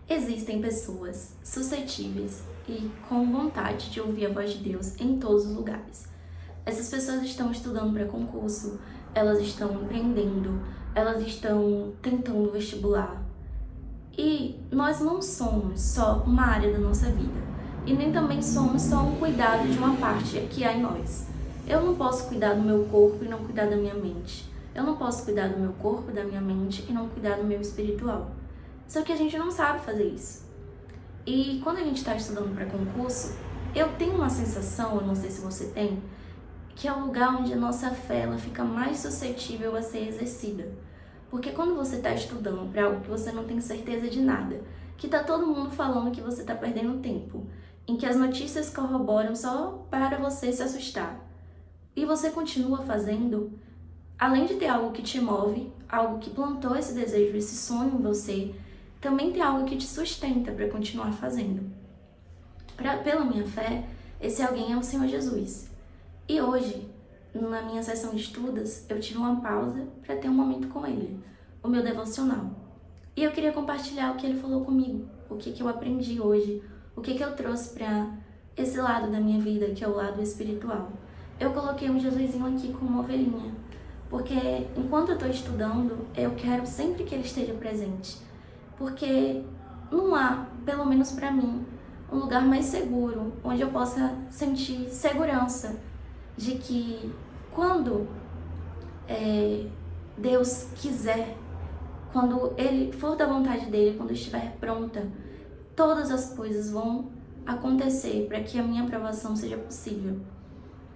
Existem pessoas suscetíveis e com vontade de ouvir a voz de Deus em todos os lugares. Essas pessoas estão estudando para concurso, elas estão empreendendo, elas estão tentando vestibular. E nós não somos só uma área da nossa vida, e nem também somos só um cuidado de uma parte que há em nós. Eu não posso cuidar do meu corpo e não cuidar da minha mente. Eu não posso cuidar do meu corpo, da minha mente e não cuidar do meu espiritual. Só que a gente não sabe fazer isso. E quando a gente está estudando para concurso, eu tenho uma sensação, eu não sei se você tem, que é o lugar onde a nossa fé ela fica mais suscetível a ser exercida. Porque quando você está estudando para algo que você não tem certeza de nada, que está todo mundo falando que você está perdendo tempo, em que as notícias corroboram só para você se assustar, e você continua fazendo, além de ter algo que te move, algo que plantou esse desejo, esse sonho em você, também tem algo que te sustenta para continuar fazendo. Pela minha fé, esse alguém é o Senhor Jesus. E hoje, na minha sessão de estudos, eu tive uma pausa para ter um momento com Ele, o meu devocional. E eu queria compartilhar o que Ele falou comigo, o que eu aprendi hoje, o que eu trouxe para esse lado da minha vida, que é o lado espiritual. Eu coloquei um Jesusinho aqui com uma ovelhinha, porque enquanto eu estou estudando, eu quero sempre que Ele esteja presente. Porque não há, pelo menos para mim, um lugar mais seguro, onde eu possa sentir segurança de que quando Deus quiser, quando Ele for da vontade dEle, quando estiver pronta, todas as coisas vão acontecer para que a minha aprovação seja possível.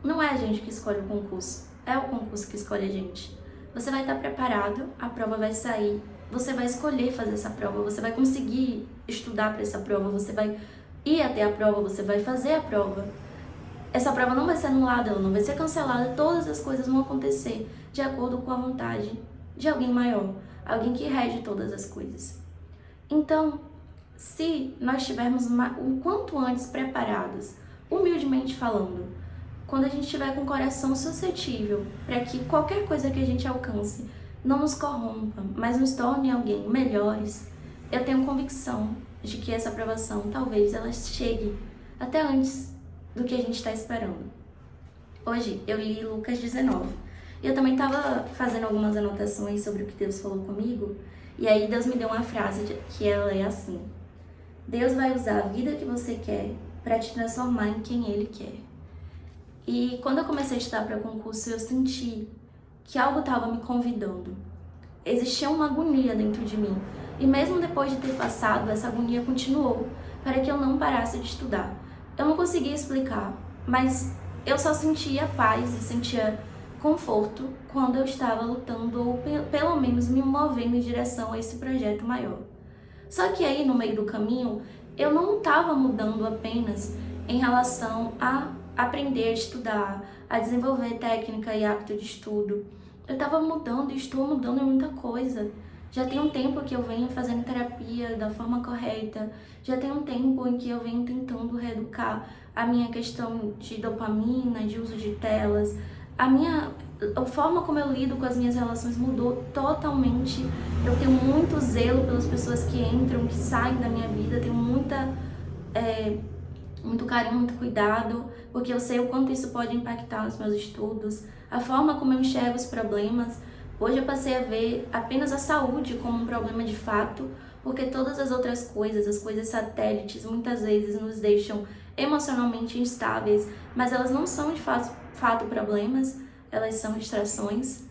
Não é a gente que escolhe o concurso, é o concurso que escolhe a gente. Você vai estar preparado, a prova vai sair, você vai escolher fazer essa prova, você vai conseguir estudar para essa prova, você vai ir até a prova, você vai fazer a prova. Essa prova não vai ser anulada, ela não vai ser cancelada, todas as coisas vão acontecer de acordo com a vontade de alguém maior, alguém que rege todas as coisas. Então, se nós estivermos o quanto antes preparados, humildemente falando, quando a gente estiver com o coração suscetível para que qualquer coisa que a gente alcance não nos corrompa, mas nos torne alguém melhores, eu tenho convicção de que essa aprovação talvez ela chegue até antes do que a gente está esperando. Hoje eu li Lucas 19 e eu também estava fazendo algumas anotações sobre o que Deus falou comigo, e aí Deus me deu uma frase que ela é assim: Deus vai usar a vida que você quer para te transformar em quem Ele quer. E quando eu comecei a estudar para concurso, eu senti que algo estava me convidando. Existia uma agonia dentro de mim. E mesmo depois de ter passado, essa agonia continuou para que eu não parasse de estudar. Eu não conseguia explicar, mas eu só sentia paz e sentia conforto quando eu estava lutando ou pelo menos me movendo em direção a esse projeto maior. Só que aí, no meio do caminho, eu não estava mudando apenas em relação a aprender a estudar, a desenvolver técnica e hábito de estudo. Eu estava mudando e estou mudando em muita coisa. Já tem um tempo que eu venho fazendo terapia da forma correta, já tem um tempo em que eu venho tentando reeducar a minha questão de dopamina, de uso de telas. A forma como eu lido com as minhas relações mudou totalmente. Eu tenho muito zelo pelas pessoas que entram, que saem da minha vida, tenho muito carinho, muito cuidado, porque eu sei o quanto isso pode impactar nos meus estudos, a forma como eu enxergo os problemas. Hoje eu passei a ver apenas a saúde como um problema de fato, porque todas as outras coisas, as coisas satélites, muitas vezes nos deixam emocionalmente instáveis, mas elas não são de fato problemas, elas são distrações.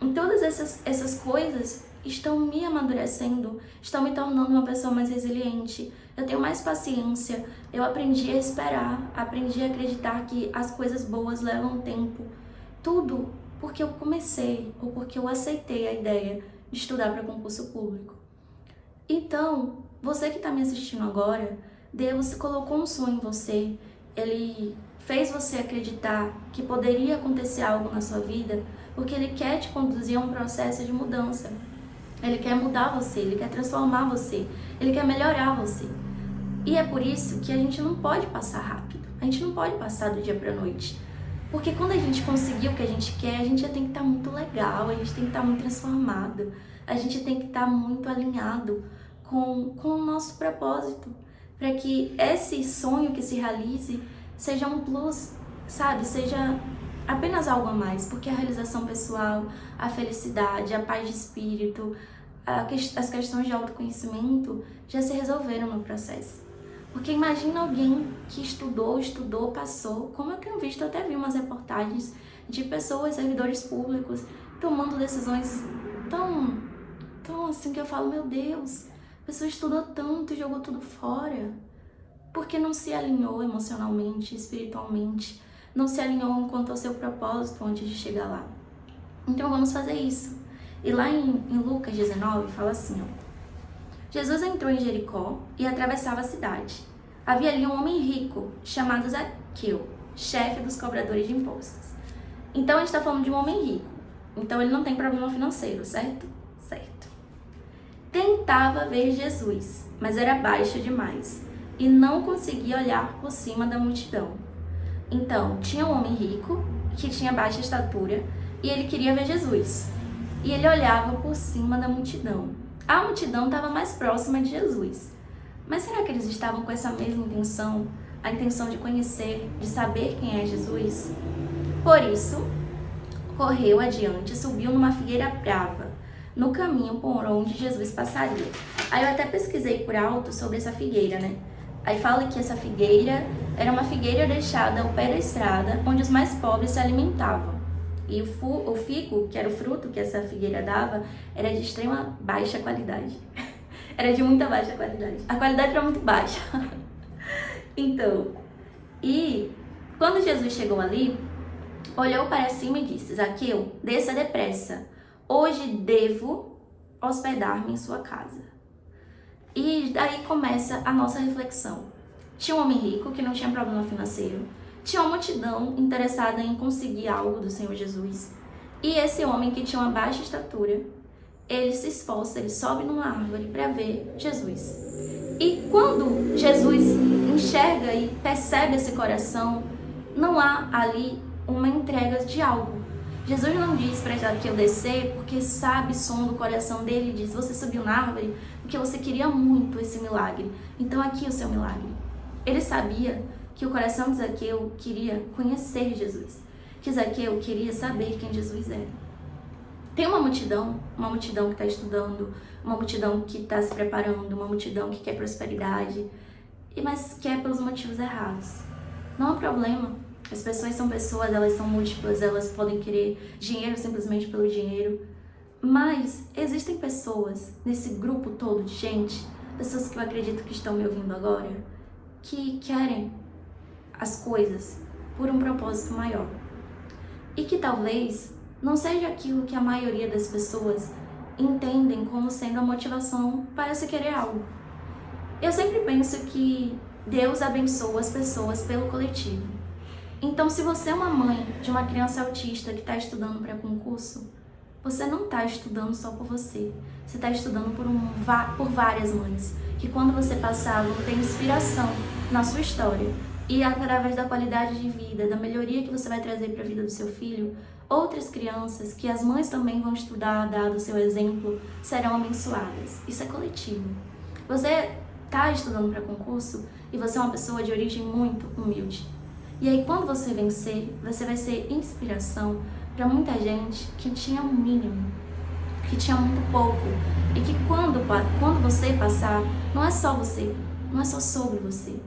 E todas essas coisas estão me amadurecendo, estão me tornando uma pessoa mais resiliente. Eu tenho mais paciência, eu aprendi a esperar, aprendi a acreditar que as coisas boas levam tempo. Tudo porque eu comecei, ou porque eu aceitei a ideia de estudar para concurso público. Então, você que está me assistindo agora, Deus colocou um sonho em você, Ele fez você acreditar que poderia acontecer algo na sua vida, porque Ele quer te conduzir a um processo de mudança. Ele quer mudar você, Ele quer transformar você, Ele quer melhorar você. E é por isso que a gente não pode passar rápido, a gente não pode passar do dia para a noite. Porque quando a gente conseguir o que a gente quer, a gente já tem que estar muito legal, a gente tem que estar muito transformado, a gente tem que estar muito alinhado com o nosso propósito, para que esse sonho que se realize seja um plus, sabe? Seja apenas algo a mais, porque a realização pessoal, a felicidade, a paz de espírito, as questões de autoconhecimento já se resolveram no processo. Porque imagina alguém que estudou, passou, como eu tenho visto, eu até vi umas reportagens de pessoas, servidores públicos, tomando decisões tão assim que eu falo, meu Deus, a pessoa estudou tanto e jogou tudo fora, porque não se alinhou emocionalmente, espiritualmente, não se alinhou quanto ao seu propósito antes de chegar lá. Então vamos fazer isso. E lá em Lucas 19 fala assim, ó. Jesus entrou em Jericó e atravessava a cidade. Havia ali um homem rico, chamado Zaqueu, chefe dos cobradores de impostos. Então a gente está falando de um homem rico. Então ele não tem problema financeiro, certo? Certo. Tentava ver Jesus, mas era baixo demais e não conseguia olhar por cima da multidão. Então, tinha um homem rico que tinha baixa estatura e ele queria ver Jesus. E ele olhava por cima da multidão. A multidão estava mais próxima de Jesus. Mas será que eles estavam com essa mesma intenção? A intenção de conhecer, de saber quem é Jesus? Por isso, correu adiante e subiu numa figueira brava, no caminho por onde Jesus passaria. Aí eu até pesquisei por alto sobre essa figueira, né? Aí fala que essa figueira era uma figueira deixada ao pé da estrada, onde os mais pobres se alimentavam. E o figo, que era o fruto que essa figueira dava, era de extrema baixa qualidade. Era de muita baixa qualidade. A qualidade era muito baixa. Então, e quando Jesus chegou ali, olhou para cima e disse, Zaqueu, desça depressa. Hoje devo hospedar-me em sua casa. E daí começa a nossa reflexão. Tinha um homem rico que não tinha problema financeiro. Tinha uma multidão interessada em conseguir algo do Senhor Jesus. E esse homem que tinha uma baixa estatura, ele se esforça, ele sobe numa árvore para ver Jesus. E quando Jesus enxerga e percebe esse coração, não há ali uma entrega de algo. Jesus não diz para Zaqueu descer porque sabe o som do coração dele e diz, você subiu na árvore porque você queria muito esse milagre. Então aqui é o seu milagre. Ele sabia que o coração de Zaqueu queria conhecer Jesus, que Zaqueu queria saber quem Jesus era. Tem uma multidão que está estudando, uma multidão que está se preparando, uma multidão que quer prosperidade, mas quer pelos motivos errados. Não há problema. As pessoas são pessoas, elas são múltiplas, elas podem querer dinheiro simplesmente pelo dinheiro. Mas existem pessoas nesse grupo todo de gente, pessoas que eu acredito que estão me ouvindo agora, que querem as coisas por um propósito maior. E que talvez não seja aquilo que a maioria das pessoas entendem como sendo a motivação para se querer algo. Eu sempre penso que Deus abençoa as pessoas pelo coletivo. Então, se você é uma mãe de uma criança autista que está estudando para concurso, você não está estudando só por você. Você está estudando por várias mães, que quando você passar vão ter inspiração na sua história. E através da qualidade de vida, da melhoria que você vai trazer para a vida do seu filho, outras crianças que as mães também vão estudar, dado o seu exemplo, serão abençoadas. Isso é coletivo. Você está estudando para concurso e você é uma pessoa de origem muito humilde. E aí, quando você vencer, você vai ser inspiração para muita gente que tinha um mínimo, que tinha muito pouco. E que quando você passar, não é só você, não é só sobre você.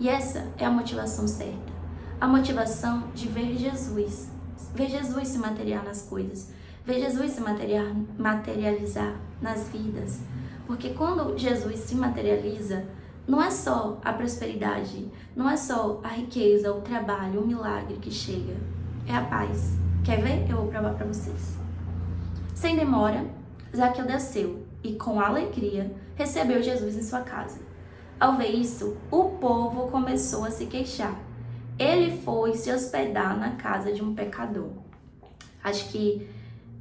E essa é a motivação certa. A motivação de ver Jesus se materializar nas coisas, ver Jesus se materializar nas vidas. Porque quando Jesus se materializa, não é só a prosperidade, não é só a riqueza, o trabalho, o milagre que chega. É a paz. Quer ver? Eu vou provar para vocês. Sem demora, Zaqueu desceu e com alegria recebeu Jesus em sua casa. Ao ver isso, o povo começou a se queixar. Ele foi se hospedar na casa de um pecador. Acho que,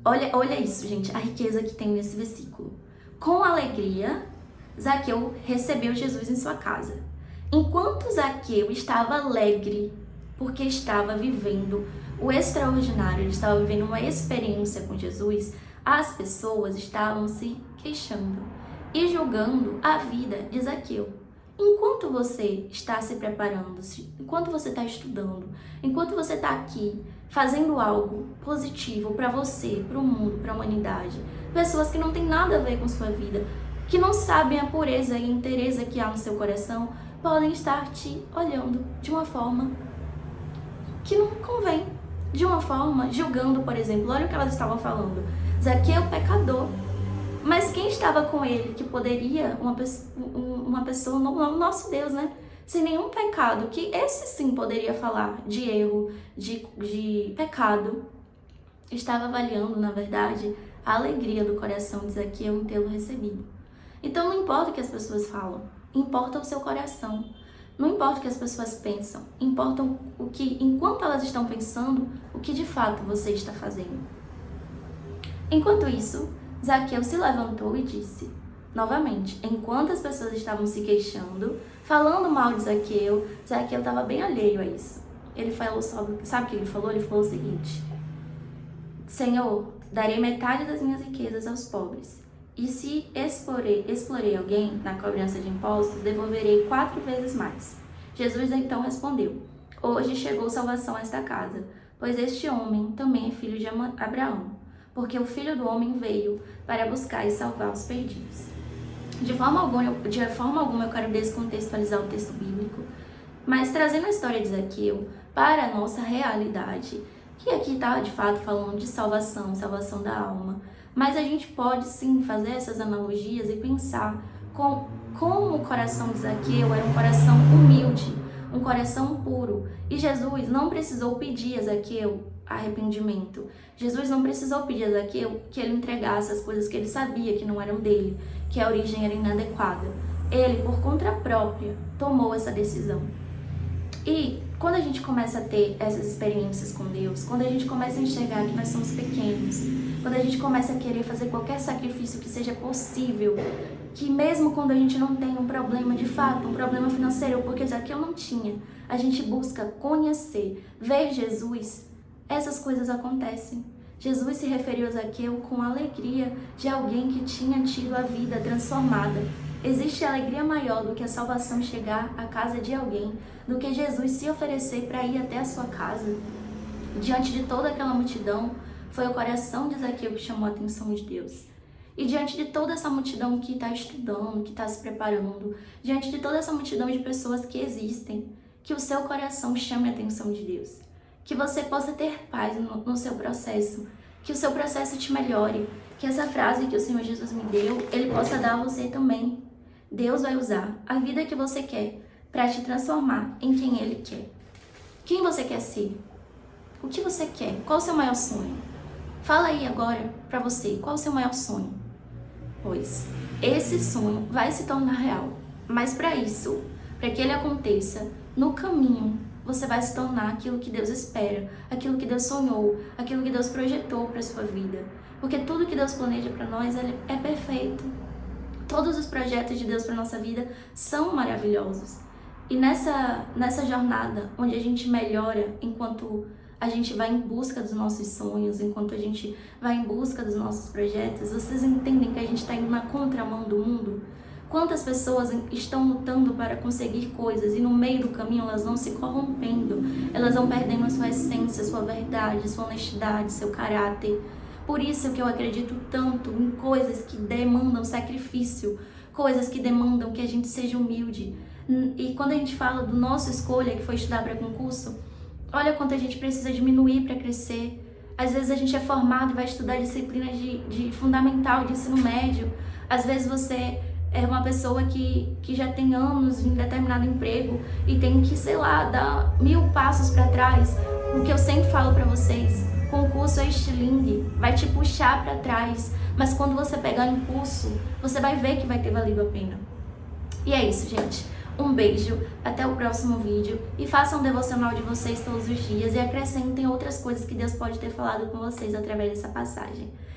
olha isso, gente, a riqueza que tem nesse versículo. Com alegria, Zaqueu recebeu Jesus em sua casa. Enquanto Zaqueu estava alegre, porque estava vivendo o extraordinário, ele estava vivendo uma experiência com Jesus, as pessoas estavam se queixando. e julgando a vida de Zaqueu. Enquanto você está se preparando, enquanto você está estudando, enquanto você está aqui fazendo algo positivo para você, para o mundo, para a humanidade, pessoas que não têm nada a ver com sua vida, que não sabem a pureza e a inteireza que há no seu coração, podem estar te olhando de uma forma que não convém, de uma forma julgando, por exemplo. Olha o que elas estavam falando. Zaqueu, pecador. Mas quem estava com ele que poderia, uma pessoa, o nosso Deus, né? Sem nenhum pecado, que esse sim poderia falar de erro, de pecado, estava avaliando, na verdade, a alegria do coração de Zaqueu em tê-lo recebido. Então não importa o que as pessoas falam, importa o seu coração. Não importa o que as pessoas pensam, importa o que, enquanto elas estão pensando, o que de fato você está fazendo. Enquanto isso, Zaqueu se levantou e disse, novamente, enquanto as pessoas estavam se queixando, falando mal de Zaqueu estava bem alheio a isso. Ele falou, sabe o que ele falou? Ele falou o seguinte, Senhor, darei metade das minhas riquezas aos pobres. E se explorei alguém na cobrança de impostos, devolverei 4 vezes mais. Jesus então respondeu, hoje chegou salvação a esta casa, pois este homem também é filho de Abraão, porque o Filho do Homem veio para buscar e salvar os perdidos. De forma alguma eu quero descontextualizar o texto bíblico, mas trazendo a história de Zaqueu para a nossa realidade, que aqui está de fato falando de salvação da alma, mas a gente pode sim fazer essas analogias e pensar como o coração de Zaqueu era um coração humilde, um coração puro. E Jesus não precisou pedir a Zaqueu arrependimento. Jesus não precisou pedir a Zaqueu que ele entregasse as coisas que ele sabia que não eram dele, que a origem era inadequada. Ele, por conta própria, tomou essa decisão. E quando a gente começa a ter essas experiências com Deus, quando a gente começa a enxergar que nós somos pequenos, quando a gente começa a querer fazer qualquer sacrifício que seja possível, que mesmo quando a gente não tem um problema de fato, um problema financeiro, porque Zaqueu não tinha, a gente busca conhecer, ver Jesus, essas coisas acontecem. Jesus se referiu a Zaqueu com a alegria de alguém que tinha tido a vida transformada. Existe alegria maior do que a salvação chegar à casa de alguém, do que Jesus se oferecer para ir até a sua casa. Diante de toda aquela multidão, foi o coração de Zaqueu que chamou a atenção de Deus. E diante de toda essa multidão que está estudando, que está se preparando, diante de toda essa multidão de pessoas que existem, que o seu coração chame a atenção de Deus. Que você possa ter paz no seu processo, que o seu processo te melhore, que essa frase que o Senhor Jesus me deu, Ele possa dar a você também. Deus vai usar a vida que você quer para te transformar em quem Ele quer. Quem você quer ser? O que você quer? Qual o seu maior sonho? Fala aí agora para você, qual o seu maior sonho? Pois esse sonho vai se tornar real. Mas para isso, para que ele aconteça, no caminho você vai se tornar aquilo que Deus espera, aquilo que Deus sonhou, aquilo que Deus projetou para a sua vida. Porque tudo que Deus planeja para nós é perfeito. Todos os projetos de Deus para nossa vida são maravilhosos. E nessa jornada, onde a gente melhora enquanto a gente vai em busca dos nossos sonhos, enquanto a gente vai em busca dos nossos projetos, vocês entendem que a gente está indo na contramão do mundo? Quantas pessoas estão lutando para conseguir coisas e no meio do caminho elas vão se corrompendo, elas vão perdendo a sua essência, sua verdade, sua honestidade, seu caráter. Por isso que eu acredito tanto em coisas que demandam sacrifício, coisas que demandam que a gente seja humilde. E quando a gente fala do nossa escolha, que foi estudar para concurso, olha quanto a gente precisa diminuir para crescer. Às vezes a gente é formado e vai estudar disciplinas de fundamental, de ensino médio. Às vezes você é uma pessoa que já tem anos em determinado emprego e tem que, sei lá, dar 1000 passos para trás. O que eu sempre falo para vocês, concurso é estilingue, vai te puxar para trás, mas quando você pegar impulso, você vai ver que vai ter valido a pena. E é isso, gente. Um beijo, até o próximo vídeo e façam um devocional de vocês todos os dias e acrescentem outras coisas que Deus pode ter falado com vocês através dessa passagem.